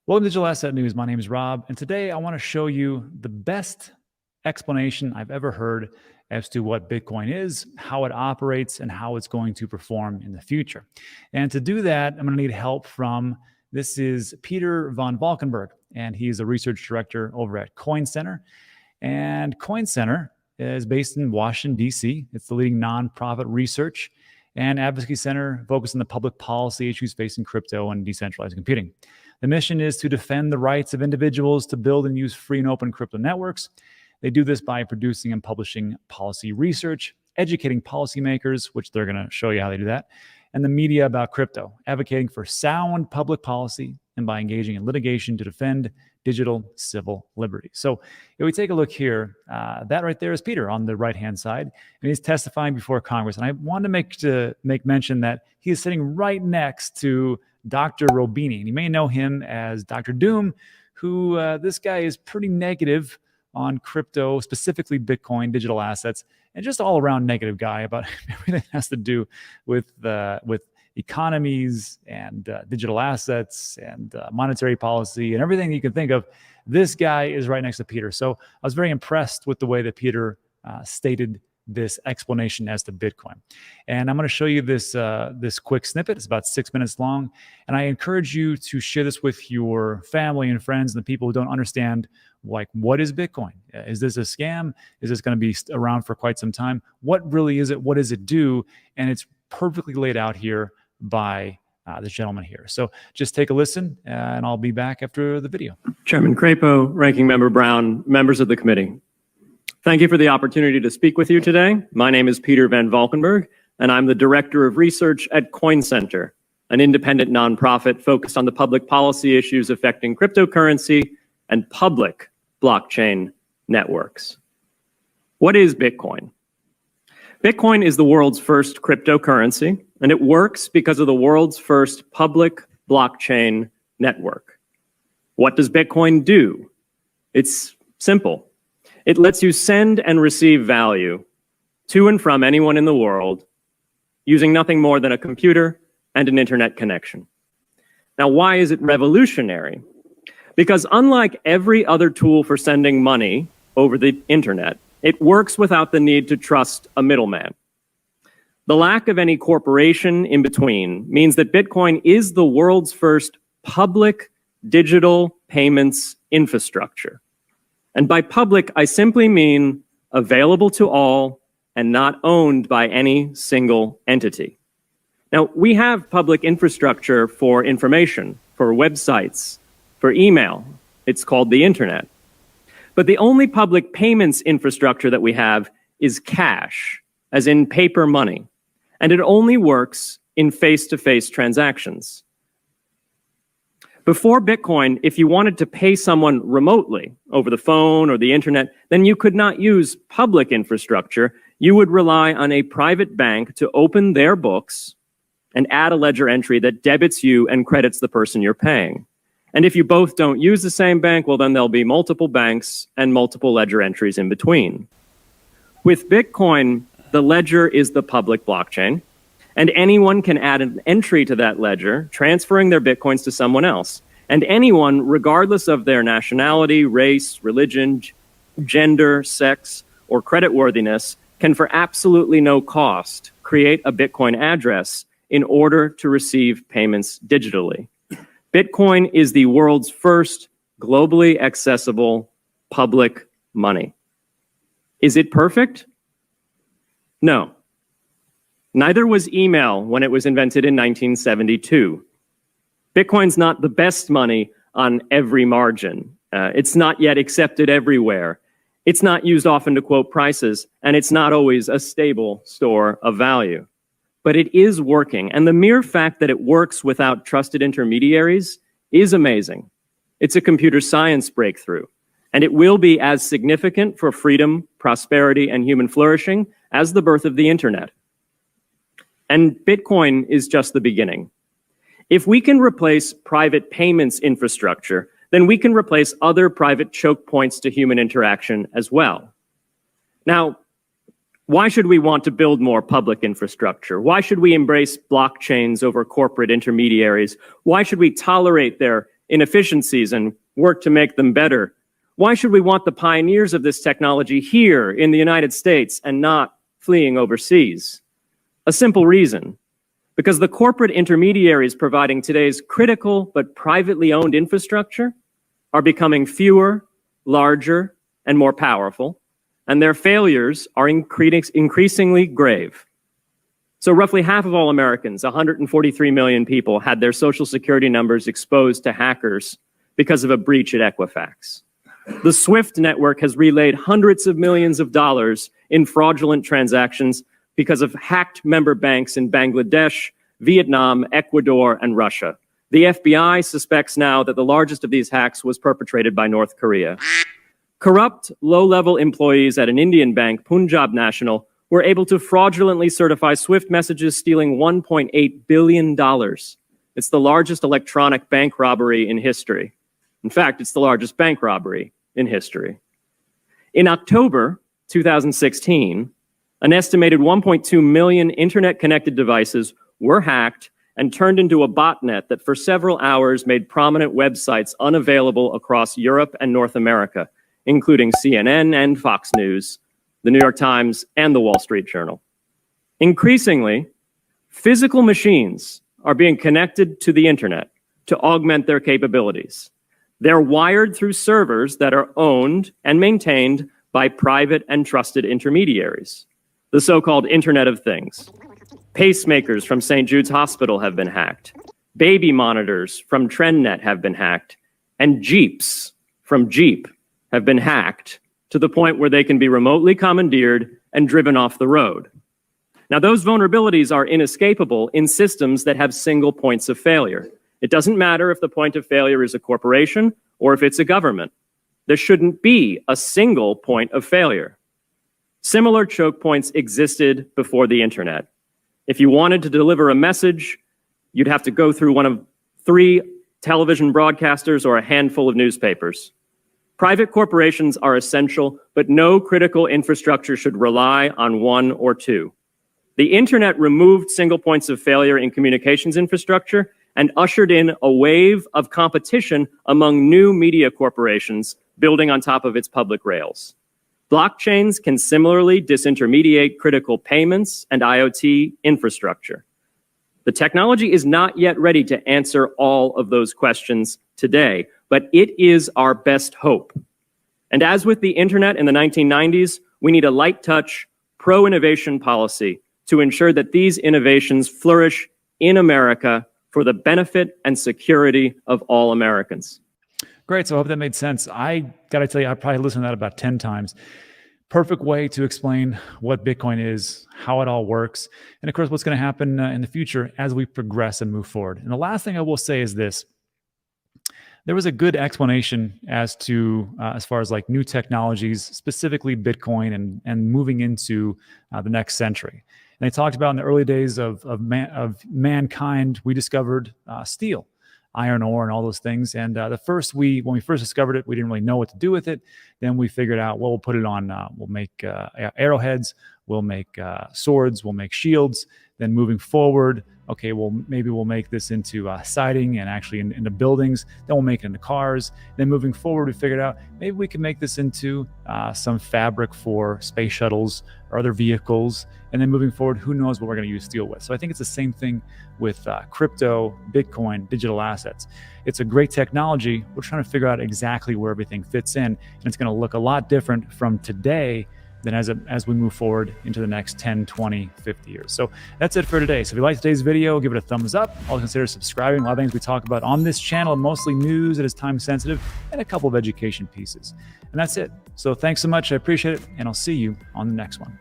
Welcome to Digital Asset News. My name is Rob, and today I want to show you the best explanation I've ever heard as to what Bitcoin is, how it operates, and how it's going to perform in the future. And to do that, I'm going to need help from, this is Peter von Valkenburg, and he's a research director over at Coin Center. And Coin Center is based in Washington, D.C. It's the leading nonprofit research and advocacy center focused on the public policy issues facing crypto and decentralized computing. The mission is to defend the rights of individuals to build and use free and open crypto networks. They do this by producing and publishing policy research, educating policymakers, which they're going to show you how they do that, and the media about crypto, advocating for sound public policy, and by engaging in litigation to defend digital civil liberty. So if we take a look here, that right there is Peter on the right-hand side, and he's testifying before Congress. And I wanted to make mention that he is sitting right next to Dr. Robini, and you may know him as Dr. Doom, who this guy is pretty negative on crypto, specifically Bitcoin, digital assets, and just all around negative guy about everything that has to do with economies and digital assets and monetary policy and everything you can think of. This guy is right next to Peter. So I was very impressed with the way that Peter stated this explanation as to Bitcoin. And I'm going to show you this quick snippet. It's about 6 minutes long. And I encourage you to share this with your family and friends and the people who don't understand, like, what is Bitcoin? Is this a scam? Is this going to be around for quite some time? What really is it? What does it do? And it's perfectly laid out here by this gentleman here. So just take a listen, and I'll be back after the video. Chairman Crapo, Ranking Member Brown, members of the committee. Thank you for the opportunity to speak with you today. My name is Peter van Valkenburg, and I'm the Director of Research at Coin Center, an independent nonprofit focused on the public policy issues affecting cryptocurrency and public blockchain networks. What is Bitcoin? Bitcoin is the world's first cryptocurrency, and it works because of the world's first public blockchain network. What does Bitcoin do? It's simple. It lets you send and receive value to and from anyone in the world using nothing more than a computer and an internet connection. Now, why is it revolutionary? Because unlike every other tool for sending money over the internet, it works without the need to trust a middleman. The lack of any corporation in between means that Bitcoin is the world's first public digital payments infrastructure. And by public, I simply mean available to all and not owned by any single entity. Now, we have public infrastructure for information, for websites, for email. It's called the internet. But the only public payments infrastructure that we have is cash, as in paper money. And it only works in face-to-face transactions. Before Bitcoin, if you wanted to pay someone remotely over the phone or the internet, then you could not use public infrastructure. You would rely on a private bank to open their books and add a ledger entry that debits you and credits the person you're paying. And if you both don't use the same bank, well, then there'll be multiple banks and multiple ledger entries in between. With Bitcoin, the ledger is the public blockchain, and anyone can add an entry to that ledger, transferring their Bitcoins to someone else. And anyone, regardless of their nationality, race, religion, gender, sex, or creditworthiness, can for absolutely no cost create a Bitcoin address in order to receive payments digitally. Bitcoin is the world's first globally accessible public money. Is it perfect? No. Neither was email when it was invented in 1972. Bitcoin's not the best money on every margin. It's not yet accepted everywhere. It's not used often to quote prices, and it's not always a stable store of value. But it is working, and the mere fact that it works without trusted intermediaries is amazing. It's a computer science breakthrough, and it will be as significant for freedom, prosperity, and human flourishing as the birth of the internet. And Bitcoin is just the beginning. If we can replace private payments infrastructure, then we can replace other private choke points to human interaction as well. Now, why should we want to build more public infrastructure? Why should we embrace blockchains over corporate intermediaries? Why should we tolerate their inefficiencies and work to make them better, why should we want the pioneers of this technology here in the United States and not fleeing overseas? A simple reason: because the corporate intermediaries providing today's critical but privately owned infrastructure are becoming fewer, larger, and more powerful, and their failures are increasingly grave. So roughly half of all Americans, 143 million people, had their Social Security numbers exposed to hackers because of a breach at Equifax. The SWIFT network has relayed hundreds of millions of dollars in fraudulent transactions because of hacked member banks in Bangladesh, Vietnam, Ecuador, and Russia. The FBI suspects now that the largest of these hacks was perpetrated by North Korea. Corrupt, low-level employees at an Indian bank, Punjab National, were able to fraudulently certify SWIFT messages, stealing $1.8 billion. It's the largest electronic bank robbery in history. In fact, it's the largest bank robbery in history. In October 2016, an estimated 1.2 million internet-connected devices were hacked and turned into a botnet that for several hours made prominent websites unavailable across Europe and North America, including CNN and Fox News, the New York Times, and the Wall Street Journal. Increasingly, physical machines are being connected to the internet to augment their capabilities. They're wired through servers that are owned and maintained by private and trusted intermediaries, the so-called Internet of Things. Pacemakers from St. Jude's Hospital have been hacked. Baby monitors from TrendNet have been hacked. And Jeeps from Jeep have been hacked to the point where they can be remotely commandeered and driven off the road. Now, those vulnerabilities are inescapable in systems that have single points of failure. It doesn't matter if the point of failure is a corporation or if it's a government. There shouldn't be a single point of failure. Similar choke points existed before the internet. If you wanted to deliver a message, you'd have to go through one of 3 television broadcasters or a handful of newspapers. Private corporations are essential, but no critical infrastructure should rely on 1 or 2. The internet removed single points of failure in communications infrastructure and ushered in a wave of competition among new media corporations building on top of its public rails. Blockchains can similarly disintermediate critical payments and IoT infrastructure. The technology is not yet ready to answer all of those questions today, but it is our best hope. And as with the internet in the 1990s, we need a light touch, pro-innovation policy to ensure that these innovations flourish in America for the benefit and security of all Americans. Great. So I hope that made sense. I got to tell you, I probably listened to that about 10 times. Perfect way to explain what Bitcoin is, how it all works, and of course, what's going to happen in the future as we progress and move forward. And the last thing I will say is this. There was a good explanation as to, as far as like new technologies, specifically Bitcoin and moving into the next century. And they talked about in the early days of mankind, we discovered steel, iron ore, and all those things. And when we first discovered it, we didn't really know what to do with it. Then we figured out, well, we'll put it on, we'll make arrowheads, we'll make swords, we'll make shields. Then moving forward, okay, well, maybe we'll make this into siding and actually into buildings. Then we'll make it into cars. Then moving forward, we figured out maybe we can make this into some fabric for space shuttles or other vehicles. And then moving forward, who knows what we're going to use steel with. So I think it's the same thing with crypto, Bitcoin, digital assets. It's a great technology. We're trying to figure out exactly where everything fits in. And it's going to look a lot different from today than as we move forward into the next 10, 20, 50 years. So that's it for today. So if you liked today's video, give it a thumbs up. Also consider subscribing. A lot of things we talk about on this channel, mostly news that is time sensitive and a couple of education pieces. And that's it. So thanks so much. I appreciate it. And I'll see you on the next one.